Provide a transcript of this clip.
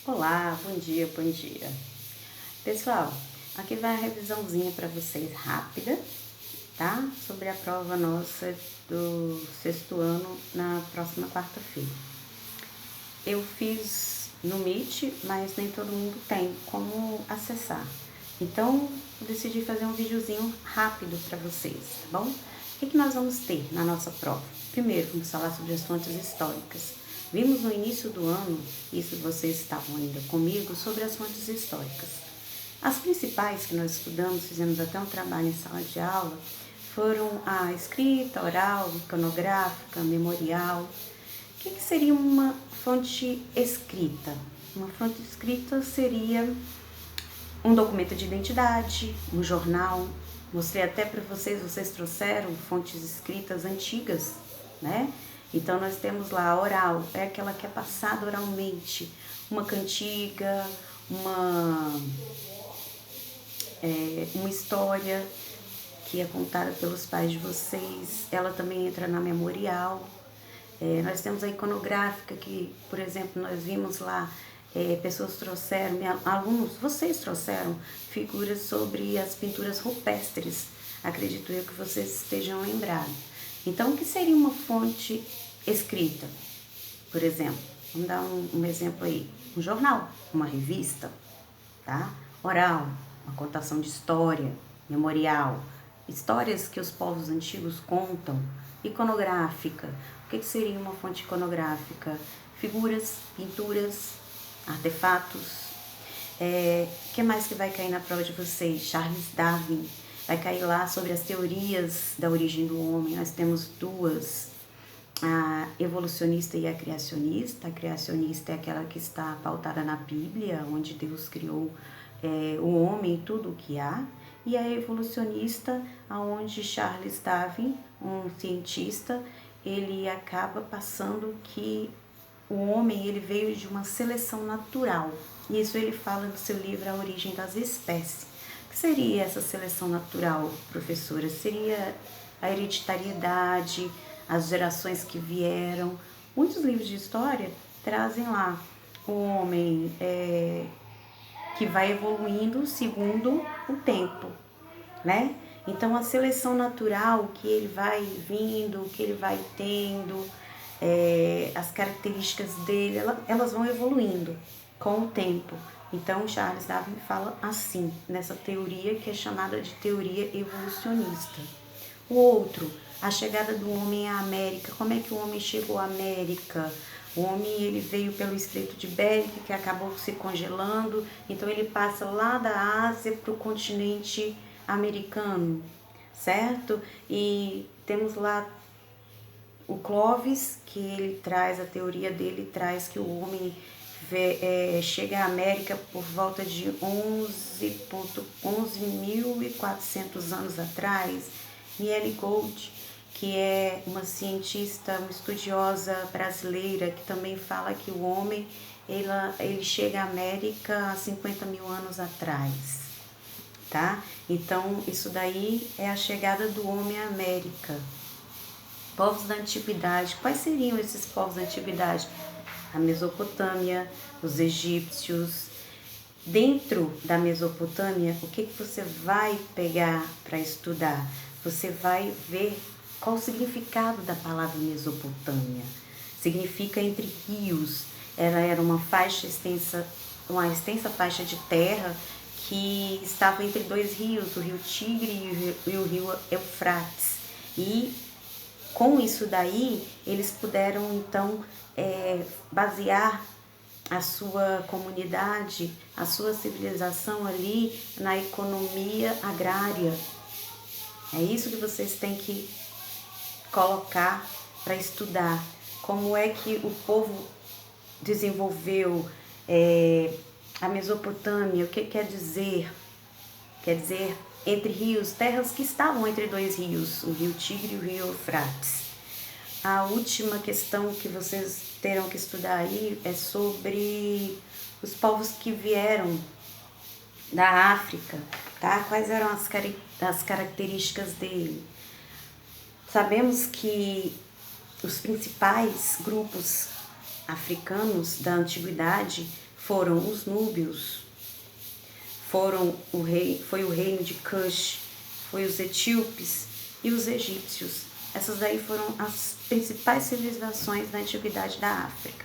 Olá, bom dia, bom dia. Pessoal, aqui vai a revisãozinha para vocês rápida, tá? Sobre a prova nossa do sexto ano na próxima quarta-feira. Eu fiz no Meet, mas nem todo mundo tem como acessar. Então, eu decidi fazer um videozinho rápido para vocês, tá bom? O que nós vamos ter na nossa prova? Primeiro, vamos falar sobre as fontes históricas. Vimos no início do ano, isso vocês estavam ainda comigo, sobre as fontes históricas. As principais que nós estudamos, fizemos até um trabalho em sala de aula, foram a escrita, oral, iconográfica, memorial. O que seria uma fonte escrita? Uma fonte escrita seria um documento de identidade, um jornal. Mostrei até para vocês trouxeram fontes escritas antigas, né? Então nós temos lá a oral, é aquela que é passada oralmente, uma cantiga, uma história que é contada pelos pais de vocês, ela também entra na memorial. Nós temos a iconográfica, que, por exemplo, nós vimos lá, pessoas trouxeram, alunos, vocês trouxeram figuras sobre as pinturas rupestres, acredito eu que vocês estejam lembrados. Então, o que seria uma fonte escrita? Por exemplo, vamos dar um exemplo aí, um jornal, uma revista, tá? Oral, uma contação de história, memorial, histórias que os povos antigos contam, iconográfica. O que seria uma fonte iconográfica? Figuras, pinturas, artefatos. Que mais que vai cair na prova de vocês? Charles Darwin. Vai cair lá sobre as teorias da origem do homem. Nós temos duas, a evolucionista e a criacionista. A criacionista é aquela que está pautada na Bíblia, onde Deus criou o homem e tudo o que há. E a evolucionista, onde Charles Darwin, um cientista, ele acaba passando que o homem ele veio de uma seleção natural. Isso ele fala no seu livro A Origem das Espécies. O que seria essa seleção natural, professora? Seria a hereditariedade, as gerações que vieram. Muitos livros de história trazem lá o homem que vai evoluindo segundo o tempo, né? Então, a seleção natural que ele vai vindo, que ele vai tendo, as características dele, elas vão evoluindo com o tempo. Então, Charles Darwin fala assim, nessa teoria que é chamada de teoria evolucionista. O outro, a chegada do homem à América. Como é que o homem chegou à América? O homem ele veio pelo Estreito de Bering, que acabou se congelando, então ele passa lá da Ásia para o continente americano, certo? E temos lá o Clovis, que ele traz, a teoria dele traz que o homem chega à América por volta de 11.400 anos atrás. Miele Gold, que é uma cientista, uma estudiosa brasileira, que também fala que o homem ele chega à América há 50 mil anos atrás, tá? Então, isso daí é a chegada do homem à América. Povos da Antiguidade, quais seriam esses povos da Antiguidade? A Mesopotâmia, os egípcios. Dentro da Mesopotâmia, o que você vai pegar para estudar? Você vai ver qual o significado da palavra Mesopotâmia. Significa entre rios. Ela era uma extensa faixa de terra que estava entre dois rios, o rio Tigre e o rio Eufrates. E com isso daí, eles puderam então basear a sua comunidade, a sua civilização ali na economia agrária. É isso que vocês têm que colocar para estudar. Como é que o povo desenvolveu a Mesopotâmia, o que quer dizer? Quer dizer, entre rios, terras que estavam entre dois rios, o rio Tigre e o rio Eufrates. A última questão que vocês terão que estudar aí é sobre os povos que vieram da África, tá? Quais eram as características dele? Sabemos que os principais grupos africanos da antiguidade foram os núbios, foi o reino de Cush, foi os etíopes e os egípcios. Essas daí foram as principais civilizações da antiguidade da África.